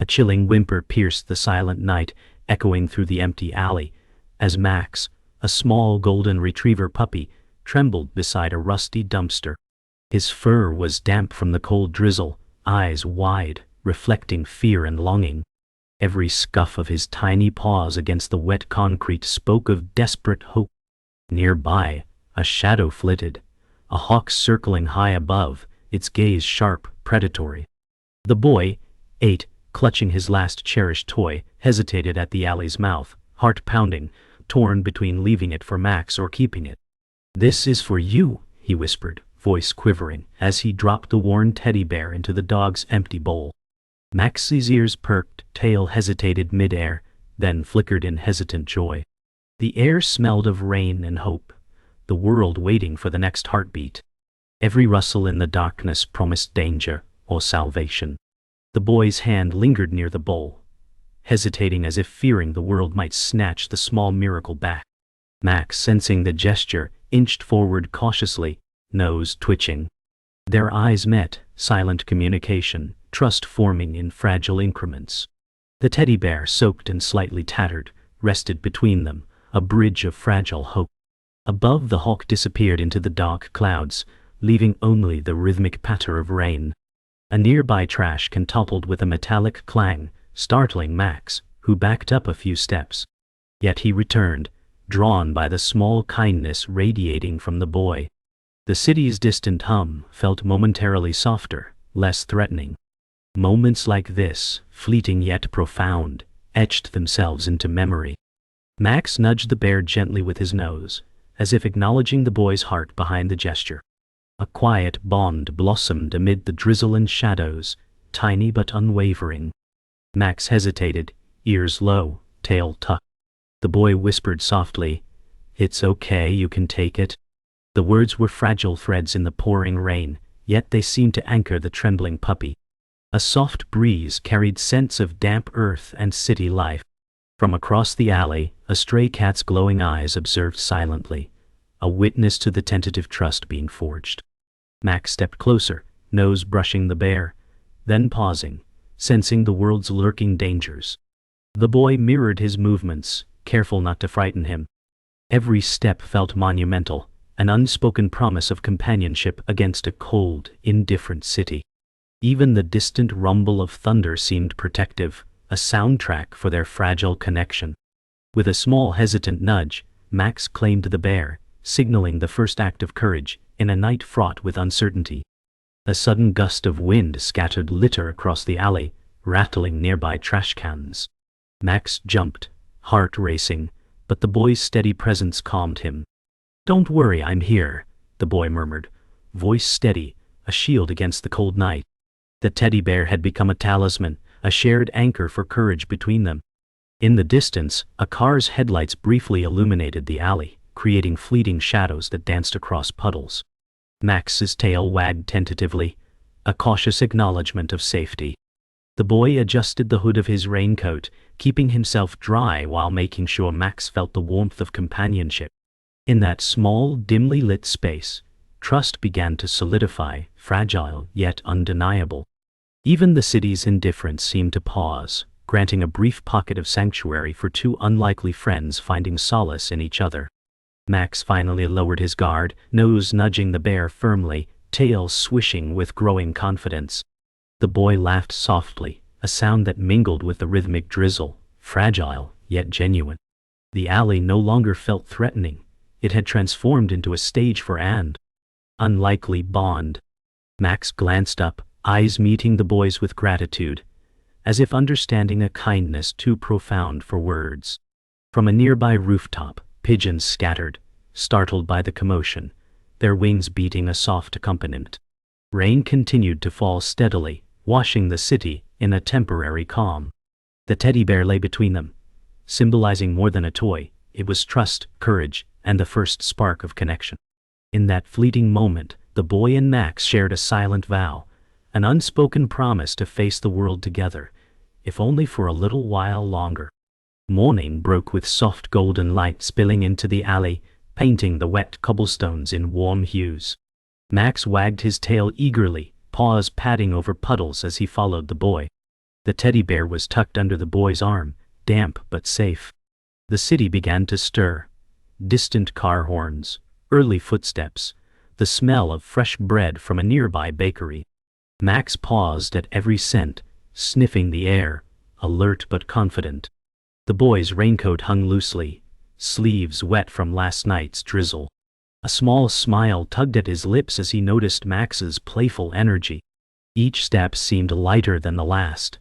chilling whimper pierced the silent night, echoing through the empty alley, as Max, a small golden retriever puppy, trembled beside a rusty dumpster. His fur was damp from the cold drizzle, eyes wide, reflecting fear and longing. Every scuff of his tiny paws against the wet concrete spoke of desperate hope. Nearby, a shadow flitted, a hawk circling high above, its gaze sharp, predatory. The boy, 8, clutching his last cherished toy, hesitated at the alley's mouth, heart pounding, torn between leaving it for Max or keeping it. "This is for you," he whispered, voice quivering, as he dropped the worn teddy bear into the dog's empty bowl. Max's ears perked, tail hesitated mid-air, then flickered in hesitant joy. The air smelled of rain and hope, the world waiting for the next heartbeat. Every rustle in the darkness promised danger or salvation. The boy's hand lingered near the bowl, hesitating as if fearing the world might snatch the small miracle back. Max, sensing the gesture, inched forward cautiously, nose twitching. Their eyes met, silent communication, trust forming in fragile increments. The teddy bear, soaked and slightly tattered, rested between them, a bridge of fragile hope. Above, the hawk disappeared into the dark clouds, leaving only the rhythmic patter of rain. A nearby trash can toppled with a metallic clang, startling Max, who backed up a few steps. Yet he returned, drawn by the small kindness radiating from the boy. The city's distant hum felt momentarily softer, less threatening. Moments like this, fleeting yet profound, etched themselves into memory. Max nudged the bear gently with his nose, as if acknowledging the boy's heart behind the gesture. A quiet bond blossomed amid the drizzle and shadows, tiny but unwavering. Max hesitated, ears low, tail tucked. The boy whispered softly, "It's okay, you can take it." The words were fragile threads in the pouring rain, yet they seemed to anchor the trembling puppy. A soft breeze carried scents of damp earth and city life. From across the alley, a stray cat's glowing eyes observed silently, a witness to the tentative trust being forged. Max stepped closer, nose brushing the bear, then pausing, sensing the world's lurking dangers. The boy mirrored his movements, careful not to frighten him. Every step felt monumental, an unspoken promise of companionship against a cold, indifferent city. Even the distant rumble of thunder seemed protective, a soundtrack for their fragile connection. With a small hesitant nudge, Max claimed the bear, signaling the first act of courage in a night fraught with uncertainty. A sudden gust of wind scattered litter across the alley, rattling nearby trash cans. Max jumped, heart racing, but the boy's steady presence calmed him. "Don't worry, I'm here," the boy murmured, voice steady, a shield against the cold night. The teddy bear had become a talisman, a shared anchor for courage between them. In the distance, a car's headlights briefly illuminated the alley, creating fleeting shadows that danced across puddles. Max's tail wagged tentatively, a cautious acknowledgement of safety. The boy adjusted the hood of his raincoat, keeping himself dry while making sure Max felt the warmth of companionship. In that small, dimly lit space, trust began to solidify, fragile yet undeniable. Even the city's indifference seemed to pause, granting a brief pocket of sanctuary for two unlikely friends finding solace in each other. Max finally lowered his guard, nose nudging the bear firmly, tail swishing with growing confidence. The boy laughed softly, a sound that mingled with the rhythmic drizzle, fragile yet genuine. The alley no longer felt threatening. It had transformed into a stage for an unlikely bond. Max glanced up, eyes meeting the boy's with gratitude, as if understanding a kindness too profound for words. From a nearby rooftop, pigeons scattered, startled by the commotion, their wings beating a soft accompaniment. Rain continued to fall steadily, washing the city in a temporary calm. The teddy bear lay between them, symbolizing more than a toy. It was trust, courage, and the first spark of connection. In that fleeting moment, the boy and Max shared a silent vow, an unspoken promise to face the world together, if only for a little while longer. Morning broke with soft golden light spilling into the alley, painting the wet cobblestones in warm hues. Max wagged his tail eagerly, paws padding over puddles as he followed the boy. The teddy bear was tucked under the boy's arm, damp but safe. The city began to stir. Distant car horns, early footsteps, the smell of fresh bread from a nearby bakery. Max paused at every scent, sniffing the air, alert but confident. The boy's raincoat hung loosely, sleeves wet from last night's drizzle. A small smile tugged at his lips as he noticed Max's playful energy. Each step seemed lighter than the last,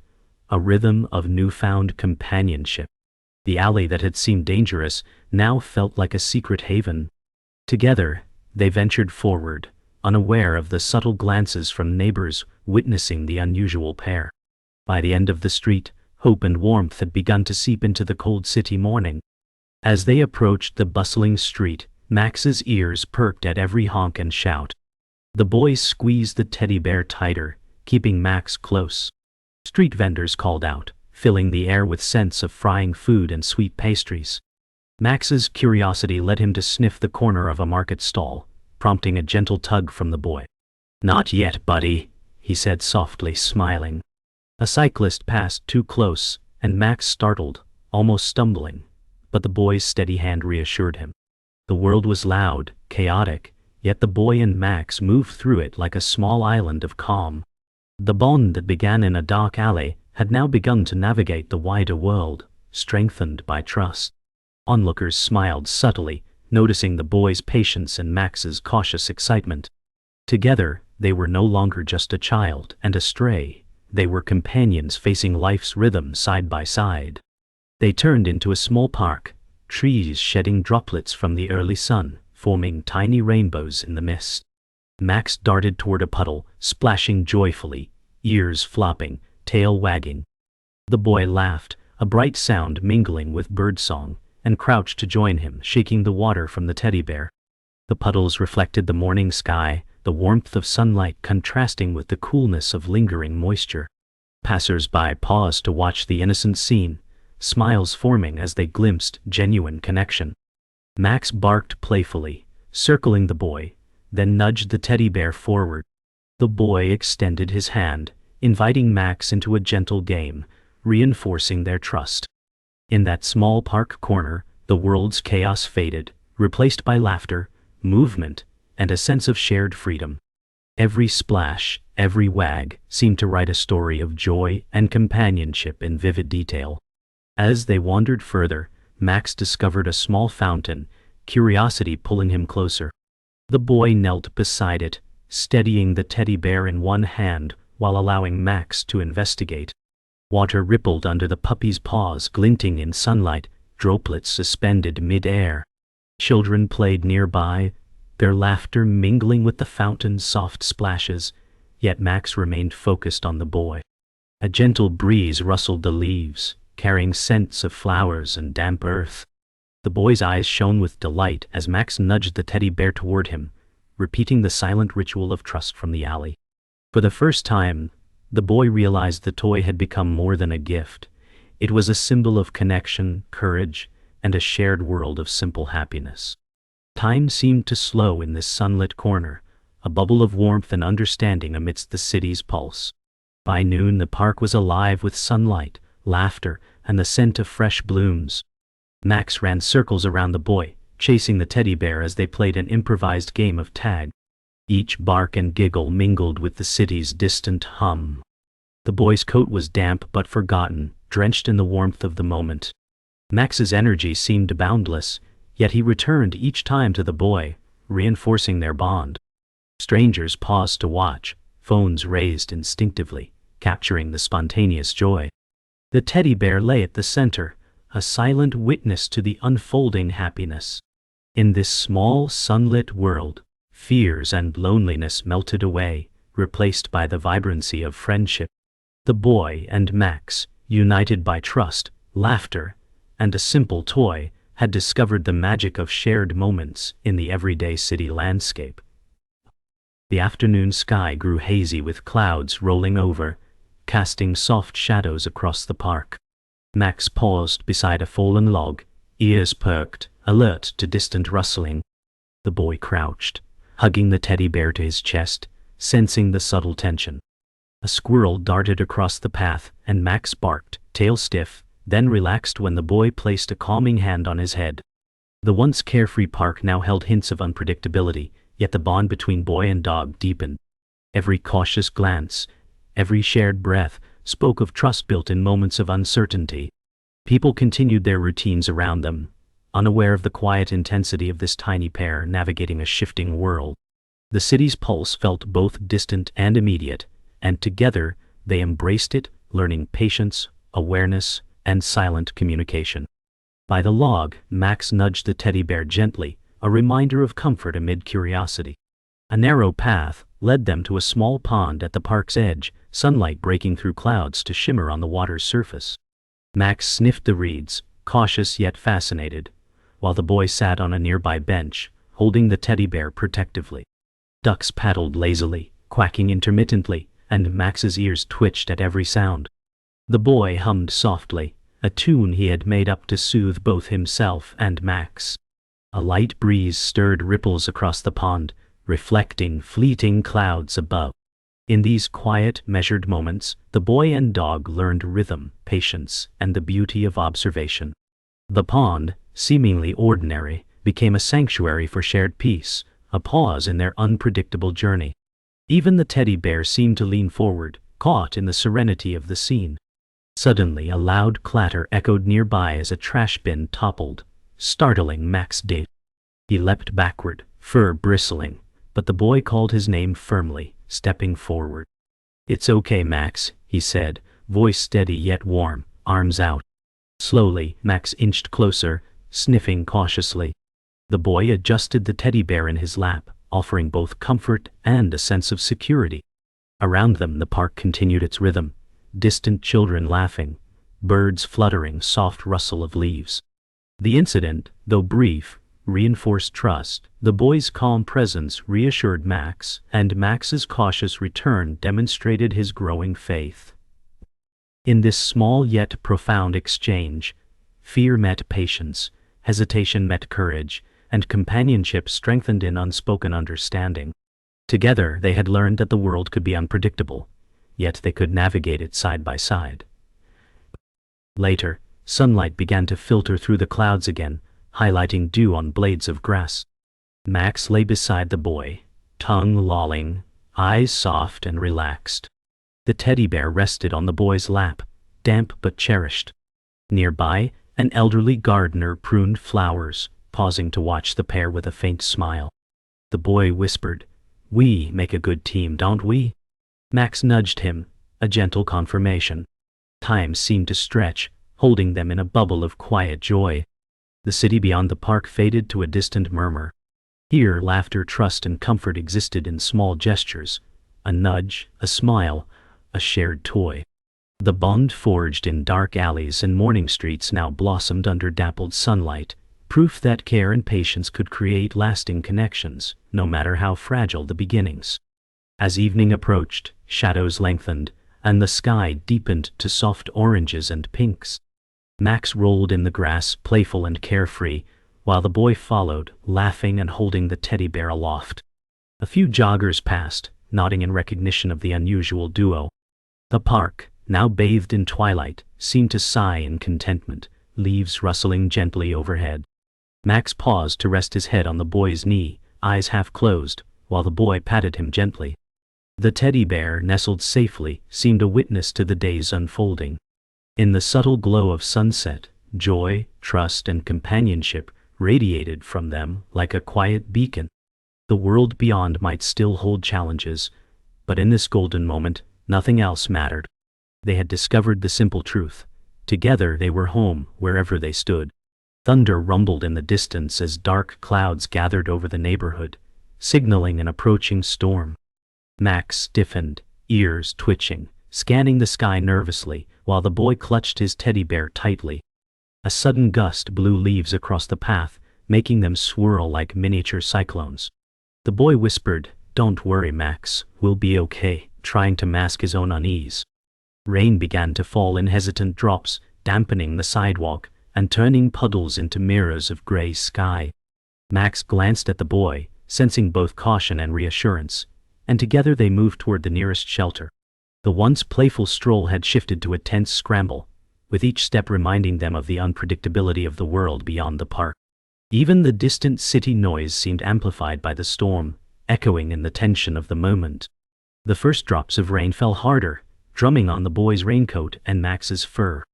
a rhythm of newfound companionship. The alley that had seemed dangerous now felt like a secret haven. Together, they ventured forward, unaware of the subtle glances from neighbors witnessing the unusual pair. By the end of the street, hope and warmth had begun to seep into the cold city morning. As they approached the bustling street, Max's ears perked at every honk and shout. The boy squeezed the teddy bear tighter, keeping Max close. Street vendors called out, filling the air with scents of frying food and sweet pastries. Max's curiosity led him to sniff the corner of a market stall, prompting a gentle tug from the boy. "Not yet, buddy," he said softly, smiling. A cyclist passed too close, and Max startled, almost stumbling, but the boy's steady hand reassured him. The world was loud, chaotic, yet the boy and Max moved through it like a small island of calm. The bond that began in a dark alley had now begun to navigate the wider world, strengthened by trust. Onlookers smiled subtly, noticing the boy's patience and Max's cautious excitement. Together, they were no longer just a child and a stray. They were companions facing life's rhythm side by side. They turned into a small park, trees shedding droplets from the early sun, forming tiny rainbows in the mist. Max darted toward a puddle, splashing joyfully, ears flopping, tail wagging. The boy laughed, a bright sound mingling with birdsong, and crouched to join him, shaking the water from the teddy bear. The puddles reflected the morning sky, the warmth of sunlight contrasting with the coolness of lingering moisture. Passers-by paused to watch the innocent scene, smiles forming as they glimpsed genuine connection. Max barked playfully, circling the boy, then nudged the teddy bear forward. The boy extended his hand, inviting Max into a gentle game, reinforcing their trust. In that small park corner, the world's chaos faded, replaced by laughter, movement, and a sense of shared freedom. Every splash, every wag, seemed to write a story of joy and companionship in vivid detail. As they wandered further, Max discovered a small fountain, curiosity pulling him closer. The boy knelt beside it, steadying the teddy bear in one hand while allowing Max to investigate. Water rippled under the puppy's paws, glinting in sunlight, droplets suspended mid-air. Children played nearby, their laughter mingling with the fountain's soft splashes, yet Max remained focused on the boy. A gentle breeze rustled the leaves, carrying scents of flowers and damp earth. The boy's eyes shone with delight as Max nudged the teddy bear toward him, repeating the silent ritual of trust from the alley. For the first time, the boy realized the toy had become more than a gift. It was a symbol of connection, courage, and a shared world of simple happiness. Time seemed to slow in this sunlit corner, a bubble of warmth and understanding amidst the city's pulse. By noon, the park was alive with sunlight, laughter, and the scent of fresh blooms. Max ran circles around the boy, chasing the teddy bear as they played an improvised game of tag. Each bark and giggle mingled with the city's distant hum. The boy's coat was damp but forgotten, drenched in the warmth of the moment. Max's energy seemed boundless, yet he returned each time to the boy, reinforcing their bond. Strangers paused to watch, phones raised instinctively, capturing the spontaneous joy. The teddy bear lay at the center, a silent witness to the unfolding happiness. In this small, sunlit world, fears and loneliness melted away, replaced by the vibrancy of friendship. The boy and Max, united by trust, laughter, and a simple toy, had discovered the magic of shared moments in the everyday city landscape. The afternoon sky grew hazy with clouds rolling over, casting soft shadows across the park. Max paused beside a fallen log, ears perked, alert to distant rustling. The boy crouched, hugging the teddy bear to his chest, sensing the subtle tension. A squirrel darted across the path, and Max barked, tail stiff, then relaxed when the boy placed a calming hand on his head. The once carefree park now held hints of unpredictability, yet the bond between boy and dog deepened. Every cautious glance, every shared breath, spoke of trust built in moments of uncertainty. People continued their routines around them, unaware of the quiet intensity of this tiny pair navigating a shifting world. The city's pulse felt both distant and immediate, and together they embraced it, learning patience, awareness, and silent communication. By the log, Max nudged the teddy bear gently, a reminder of comfort amid curiosity. A narrow path led them to a small pond at the park's edge, sunlight breaking through clouds to shimmer on the water's surface. Max sniffed the reeds, cautious yet fascinated, while the boy sat on a nearby bench, holding the teddy bear protectively. Ducks paddled lazily, quacking intermittently, and Max's ears twitched at every sound. The boy hummed softly, a tune he had made up to soothe both himself and Max. A light breeze stirred ripples across the pond, reflecting fleeting clouds above. In these quiet, measured moments, the boy and dog learned rhythm, patience, and the beauty of observation. The pond, seemingly ordinary, became a sanctuary for shared peace, a pause in their unpredictable journey. Even the teddy bear seemed to lean forward, caught in the serenity of the scene. Suddenly a loud clatter echoed nearby as a trash bin toppled, startling Max dead. He leapt backward, fur bristling, but the boy called his name firmly, stepping forward. "It's okay, Max," he said, voice steady yet warm, arms out. Slowly, Max inched closer, sniffing cautiously. The boy adjusted the teddy bear in his lap, offering both comfort and a sense of security. Around them the park continued its rhythm, distant children laughing, birds fluttering, soft rustle of leaves. The incident, though brief, reinforced trust. The boy's calm presence reassured Max, and Max's cautious return demonstrated his growing faith. In this small yet profound exchange, fear met patience, hesitation met courage, and companionship strengthened in unspoken understanding. Together they had learned that the world could be unpredictable, yet they could navigate it side by side. Later, sunlight began to filter through the clouds again, highlighting dew on blades of grass. Max lay beside the boy, tongue lolling, eyes soft and relaxed. The teddy bear rested on the boy's lap, damp but cherished. Nearby, an elderly gardener pruned flowers, pausing to watch the pair with a faint smile. The boy whispered, "We make a good team, don't we?" Max nudged him, a gentle confirmation. Time seemed to stretch, holding them in a bubble of quiet joy. The city beyond the park faded to a distant murmur. Here laughter, trust, and comfort existed in small gestures, a nudge, a smile, a shared toy. The bond forged in dark alleys and morning streets now blossomed under dappled sunlight, proof that care and patience could create lasting connections, no matter how fragile the beginnings. As evening approached, shadows lengthened, and the sky deepened to soft oranges and pinks. Max rolled in the grass, playful and carefree, while the boy followed, laughing and holding the teddy bear aloft. A few joggers passed, nodding in recognition of the unusual duo. The park, now bathed in twilight, seemed to sigh in contentment, leaves rustling gently overhead. Max paused to rest his head on the boy's knee, eyes half closed, while the boy patted him gently. The teddy bear, nestled safely, seemed a witness to the day's unfolding. In the subtle glow of sunset, joy, trust, and companionship radiated from them like a quiet beacon. The world beyond might still hold challenges, but in this golden moment, nothing else mattered. They had discovered the simple truth. Together they were home, wherever they stood. Thunder rumbled in the distance as dark clouds gathered over the neighborhood, signaling an approaching storm. Max stiffened, ears twitching, scanning the sky nervously, while the boy clutched his teddy bear tightly. A sudden gust blew leaves across the path, making them swirl like miniature cyclones. The boy whispered, "Don't worry, Max, we'll be okay," trying to mask his own unease. Rain began to fall in hesitant drops, dampening the sidewalk and turning puddles into mirrors of gray sky. Max glanced at the boy, sensing both caution and reassurance, and together they moved toward the nearest shelter. The once playful stroll had shifted to a tense scramble, with each step reminding them of the unpredictability of the world beyond the park. Even the distant city noise seemed amplified by the storm, echoing in the tension of the moment. The first drops of rain fell harder, drumming on the boy's raincoat and Max's fur.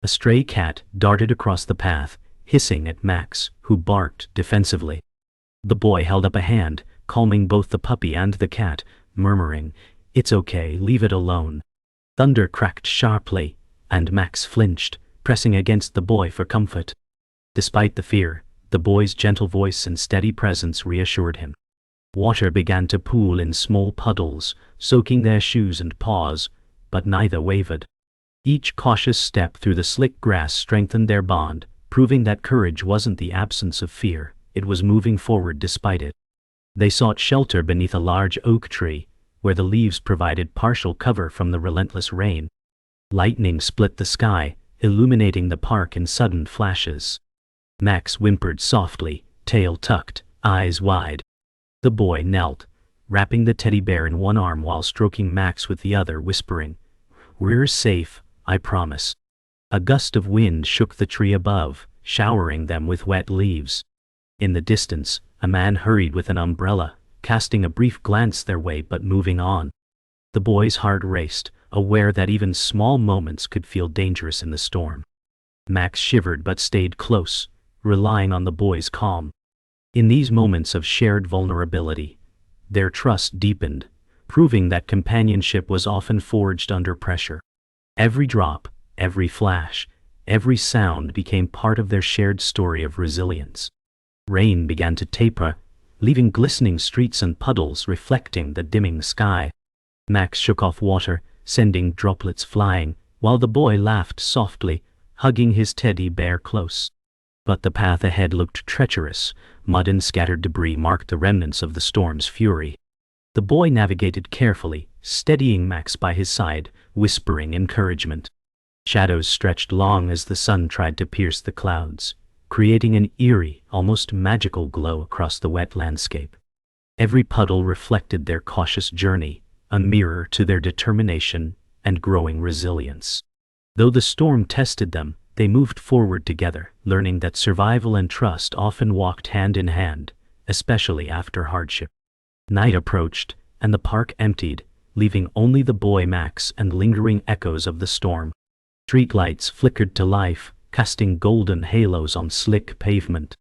A stray cat darted across the path, hissing at Max, who barked defensively. The boy held up a hand, calming both the puppy and the cat, murmuring, "It's okay, leave it alone." Thunder cracked sharply, and Max flinched, pressing against the boy for comfort. Despite the fear, the boy's gentle voice and steady presence reassured him. Water began to pool in small puddles, soaking their shoes and paws, but neither wavered. Each cautious step through the slick grass strengthened their bond, proving that courage wasn't the absence of fear, it was moving forward despite it. They sought shelter beneath a large oak tree, where the leaves provided partial cover from the relentless rain. Lightning split the sky, illuminating the park in sudden flashes. Max whimpered softly, tail tucked, eyes wide. The boy knelt, wrapping the teddy bear in one arm while stroking Max with the other, whispering, "We're safe, I promise." A gust of wind shook the tree above, showering them with wet leaves. In the distance, a man hurried with an umbrella, casting a brief glance their way but moving on. The boy's heart raced, aware that even small moments could feel dangerous in the storm. Max shivered but stayed close, relying on the boy's calm. In these moments of shared vulnerability, their trust deepened, proving that companionship was often forged under pressure. Every drop, every flash, every sound became part of their shared story of resilience. Rain began to taper, leaving glistening streets and puddles reflecting the dimming sky. Max shook off water, sending droplets flying, while the boy laughed softly, hugging his teddy bear close. But the path ahead looked treacherous. Mud and scattered debris marked the remnants of the storm's fury. The boy navigated carefully, steadying Max by his side, whispering encouragement. Shadows stretched long as the sun tried to pierce the clouds, creating an eerie, almost magical glow across the wet landscape. Every puddle reflected their cautious journey, a mirror to their determination and growing resilience. Though the storm tested them, they moved forward together, learning that survival and trust often walked hand in hand, especially after hardship. Night approached, and the park emptied, leaving only the boy Max and lingering echoes of the storm. Streetlights flickered to life, casting golden halos on slick pavement.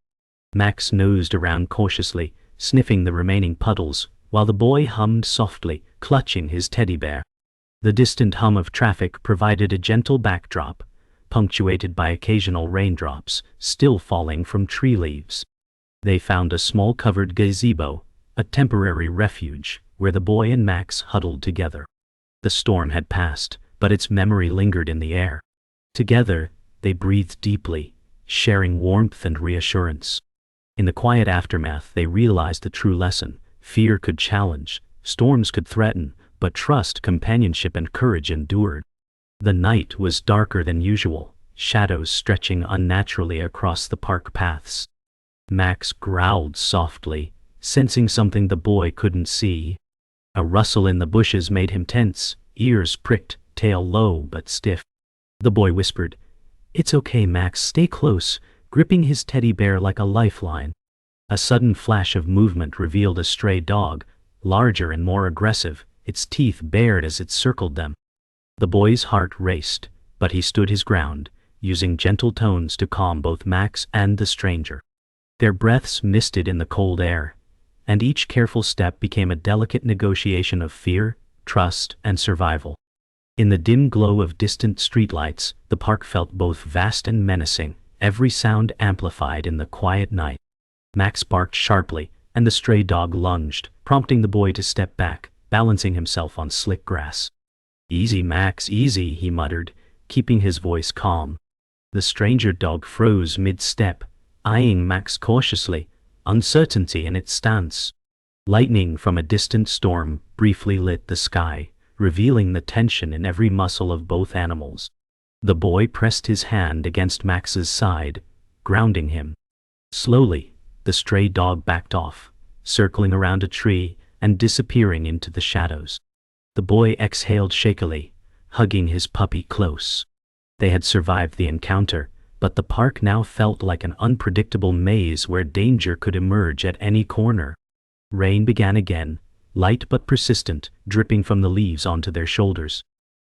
Max nosed around cautiously, sniffing the remaining puddles, while the boy hummed softly, clutching his teddy bear. The distant hum of traffic provided a gentle backdrop, punctuated by occasional raindrops, still falling from tree leaves. They found a small covered gazebo, a temporary refuge, where the boy and Max huddled together. The storm had passed, but its memory lingered in the air. Together, they breathed deeply, sharing warmth and reassurance. In the quiet aftermath, they realized the true lesson: fear could challenge, storms could threaten, but trust, companionship, and courage endured. The night was darker than usual, shadows stretching unnaturally across the park paths. Max growled softly, sensing something the boy couldn't see. A rustle in the bushes made him tense, ears pricked, tail low but stiff. The boy whispered, "It's okay, Max, stay close," gripping his teddy bear like a lifeline. A sudden flash of movement revealed a stray dog, larger and more aggressive, its teeth bared as it circled them. The boy's heart raced, but he stood his ground, using gentle tones to calm both Max and the stranger. Their breaths misted in the cold air, and each careful step became a delicate negotiation of fear, trust, and survival. In the dim glow of distant streetlights, the park felt both vast and menacing, every sound amplified in the quiet night. Max barked sharply, and the stray dog lunged, prompting the boy to step back, balancing himself on slick grass. "Easy, Max, easy," he muttered, keeping his voice calm. The stranger dog froze mid-step, eyeing Max cautiously, uncertainty in its stance. Lightning from a distant storm briefly lit the sky, revealing the tension in every muscle of both animals. The boy pressed his hand against Max's side, grounding him. Slowly, the stray dog backed off, circling around a tree and disappearing into the shadows. The boy exhaled shakily, hugging his puppy close. They had survived the encounter, but the park now felt like an unpredictable maze where danger could emerge at any corner. Rain began again, light but persistent, dripping from the leaves onto their shoulders.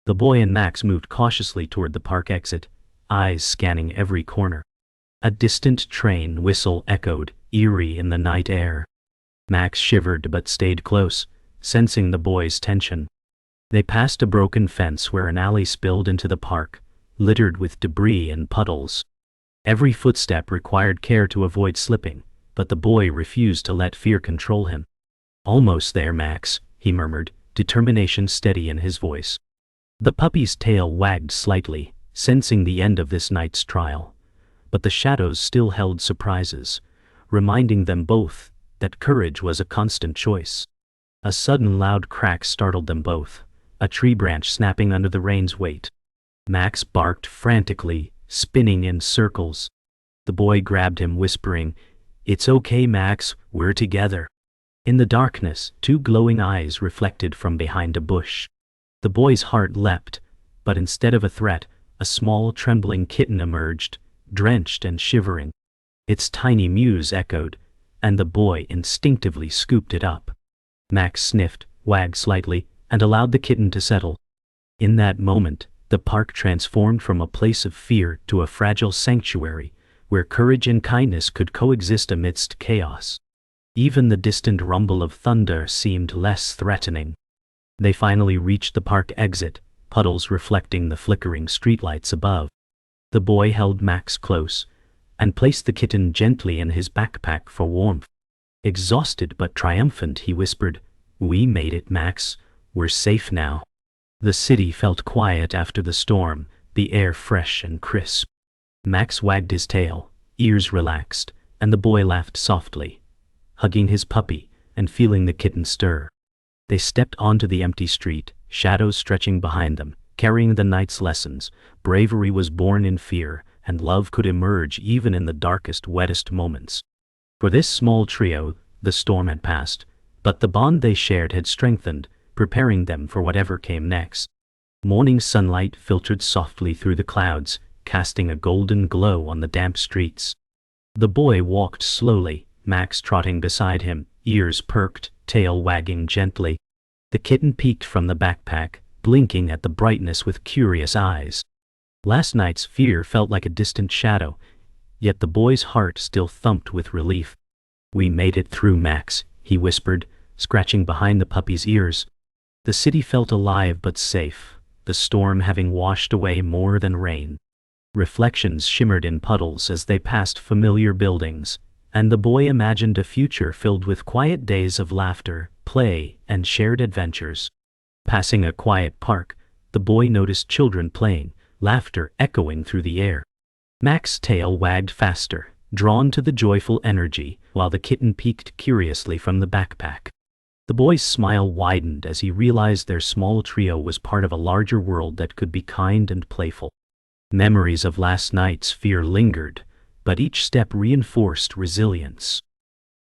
The boy and Max moved cautiously toward the park exit, eyes scanning every corner. A distant train whistle echoed, eerie in the night air. Max shivered but stayed close, sensing the boy's tension. They passed a broken fence where an alley spilled into the park, littered with debris and puddles. Every footstep required care to avoid slipping, but the boy refused to let fear control him. "Almost there, Max," he murmured, determination steady in his voice. The puppy's tail wagged slightly, sensing the end of this night's trial. But the shadows still held surprises, reminding them both that courage was a constant choice. A sudden loud crack startled them both, a tree branch snapping under the rain's weight. Max barked frantically, spinning in circles. The boy grabbed him, whispering, "It's okay, Max, we're together." In the darkness, two glowing eyes reflected from behind a bush. The boy's heart leapt, but instead of a threat, a small trembling kitten emerged, drenched and shivering. Its tiny mews echoed, and the boy instinctively scooped it up. Max sniffed, wagged slightly, and allowed the kitten to settle. In that moment, the park transformed from a place of fear to a fragile sanctuary, where courage and kindness could coexist amidst chaos. Even the distant rumble of thunder seemed less threatening. They finally reached the park exit, puddles reflecting the flickering streetlights above. The boy held Max close, and placed the kitten gently in his backpack for warmth. Exhausted but triumphant, he whispered, "We made it, Max. We're safe now." The city felt quiet after the storm, the air fresh and crisp. Max wagged his tail, ears relaxed, and the boy laughed softly, hugging his puppy and feeling the kitten stir. They stepped onto the empty street, shadows stretching behind them, carrying the night's lessons. Bravery was born in fear, and love could emerge even in the darkest, wettest moments. For this small trio, the storm had passed, but the bond they shared had strengthened, preparing them for whatever came next. Morning sunlight filtered softly through the clouds, casting a golden glow on the damp streets. The boy walked slowly, Max trotting beside him, ears perked, tail wagging gently. The kitten peeked from the backpack, blinking at the brightness with curious eyes. Last night's fear felt like a distant shadow, yet the boy's heart still thumped with relief. "We made it through, Max," he whispered, scratching behind the puppy's ears. The city felt alive but safe, the storm having washed away more than rain. Reflections shimmered in puddles as they passed familiar buildings, and the boy imagined a future filled with quiet days of laughter, play, and shared adventures. Passing a quiet park, the boy noticed children playing, laughter echoing through the air. Max's tail wagged faster, drawn to the joyful energy, while the kitten peeked curiously from the backpack. The boy's smile widened as he realized their small trio was part of a larger world that could be kind and playful. Memories of last night's fear lingered, but each step reinforced resilience.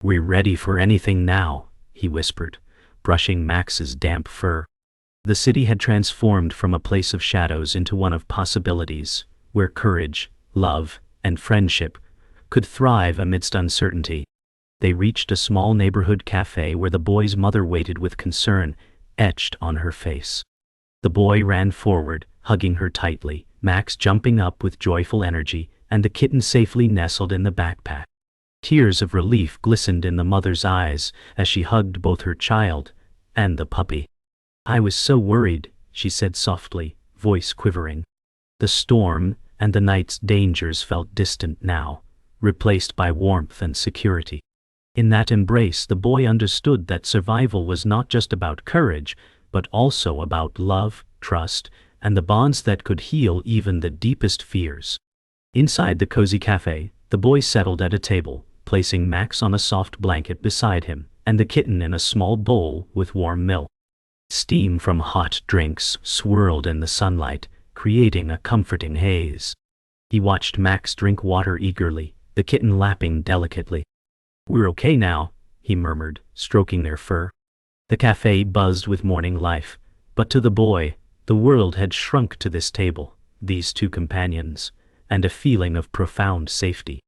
"We're ready for anything now," he whispered, brushing Max's damp fur. The city had transformed from a place of shadows into one of possibilities, where courage, love, and friendship could thrive amidst uncertainty. They reached a small neighborhood cafe where the boy's mother waited with concern etched on her face. The boy ran forward, hugging her tightly, Max jumping up with joyful energy, and the kitten safely nestled in the backpack. Tears of relief glistened in the mother's eyes as she hugged both her child and the puppy. "I was so worried," she said softly, voice quivering. The storm and the night's dangers felt distant now, replaced by warmth and security. In that embrace, the boy understood that survival was not just about courage, but also about love, trust, and the bonds that could heal even the deepest fears. Inside the cozy cafe, the boy settled at a table, placing Max on a soft blanket beside him, and the kitten in a small bowl with warm milk. Steam from hot drinks swirled in the sunlight, creating a comforting haze. He watched Max drink water eagerly, the kitten lapping delicately. "We're okay now," he murmured, stroking their fur. The cafe buzzed with morning life, But to the boy, the world had shrunk to this table, these two companions, and a feeling of profound safety.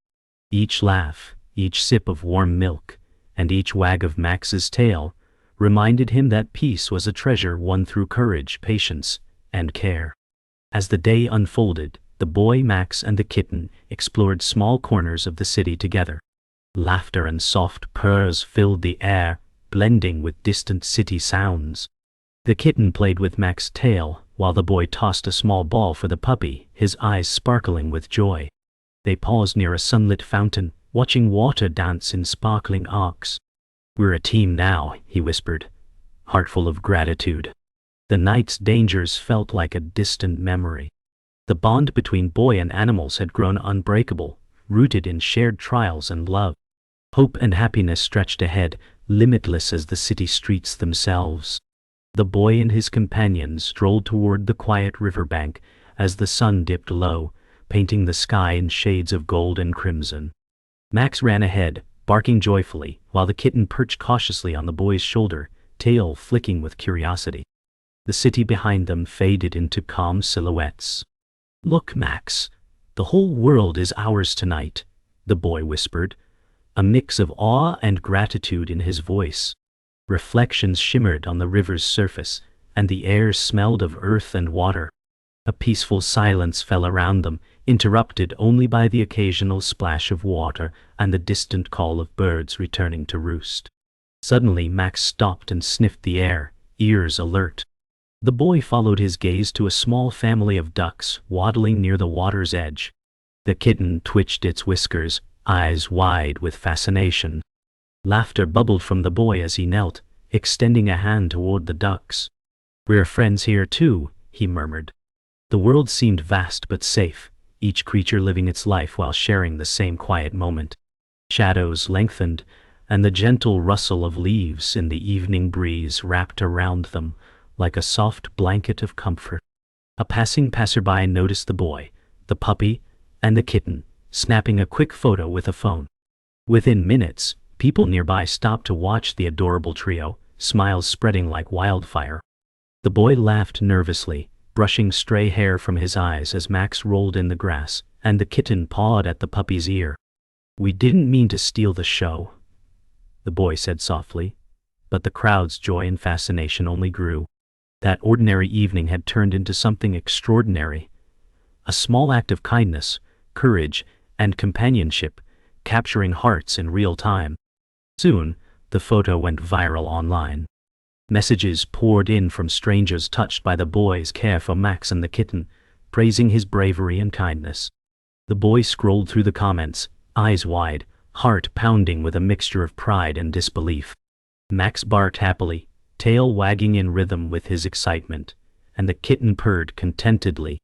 Each laugh, each sip of warm milk, and each wag of Max's tail reminded him that peace was a treasure won through courage, patience, and care. As the day unfolded, the boy, Max, and the kitten explored small corners of the city together. Laughter and soft purrs filled the air, blending with distant city sounds. The kitten played with Max's tail, while the boy tossed a small ball for the puppy, his eyes sparkling with joy. They paused near a sunlit fountain, watching water dance in sparkling arcs. "We're a team now," he whispered, heartful of gratitude. The night's dangers felt like a distant memory. The bond between boy and animals had grown unbreakable, rooted in shared trials and love. Hope and happiness stretched ahead, limitless as the city streets themselves. The boy and his companions strolled toward the quiet riverbank as the sun dipped low, painting the sky in shades of gold and crimson. Max ran ahead, barking joyfully, while the kitten perched cautiously on the boy's shoulder, tail flicking with curiosity. The city behind them faded into calm silhouettes. "Look, Max, the whole world is ours tonight," the boy whispered, a mix of awe and gratitude in his voice. Reflections shimmered on the river's surface, and the air smelled of earth and water. A peaceful silence fell around them, interrupted only by the occasional splash of water and the distant call of birds returning to roost. Suddenly Max stopped and sniffed the air, ears alert. The boy followed his gaze to a small family of ducks waddling near the water's edge. The kitten twitched its whiskers, eyes wide with fascination. Laughter bubbled from the boy as he knelt, extending a hand toward the ducks. "We're friends here too," he murmured. The world seemed vast but safe, each creature living its life while sharing the same quiet moment. Shadows lengthened, and the gentle rustle of leaves in the evening breeze wrapped around them like a soft blanket of comfort. A passing passerby noticed the boy, the puppy, and the kitten, snapping a quick photo with a phone. Within minutes, people nearby stopped to watch the adorable trio, smiles spreading like wildfire. The boy laughed nervously, brushing stray hair from his eyes as Max rolled in the grass, and the kitten pawed at the puppy's ear. "We didn't mean to steal the show," the boy said softly, but the crowd's joy and fascination only grew. That ordinary evening had turned into something extraordinary. A small act of kindness, courage, and companionship, capturing hearts in real time. Soon, the photo went viral online. Messages poured in from strangers touched by the boy's care for Max and the kitten, praising his bravery and kindness. The boy scrolled through the comments, eyes wide, heart pounding with a mixture of pride and disbelief. Max barked happily, tail wagging in rhythm with his excitement, and the kitten purred contentedly.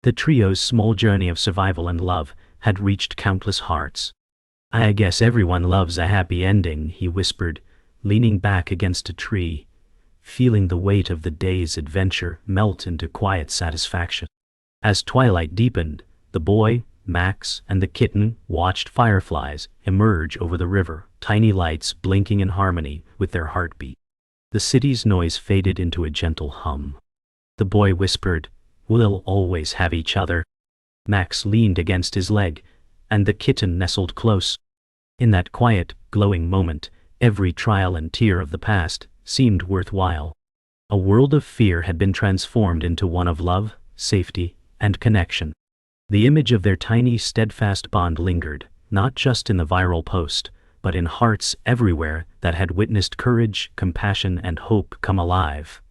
The trio's small journey of survival and love had reached countless hearts. "I guess everyone loves a happy ending," he whispered, leaning back against a tree, feeling the weight of the day's adventure melt into quiet satisfaction. As twilight deepened, the boy, Max, and the kitten watched fireflies emerge over the river, tiny lights blinking in harmony with their heartbeat. The city's noise faded into a gentle hum. The boy whispered, "We'll always have each other." Max leaned against his leg, and the kitten nestled close. In that quiet, glowing moment, every trial and tear of the past seemed worthwhile. A world of fear had been transformed into one of love, safety, and connection. The image of their tiny, steadfast bond lingered, not just in the viral post, but in hearts everywhere that had witnessed courage, compassion, and hope come alive.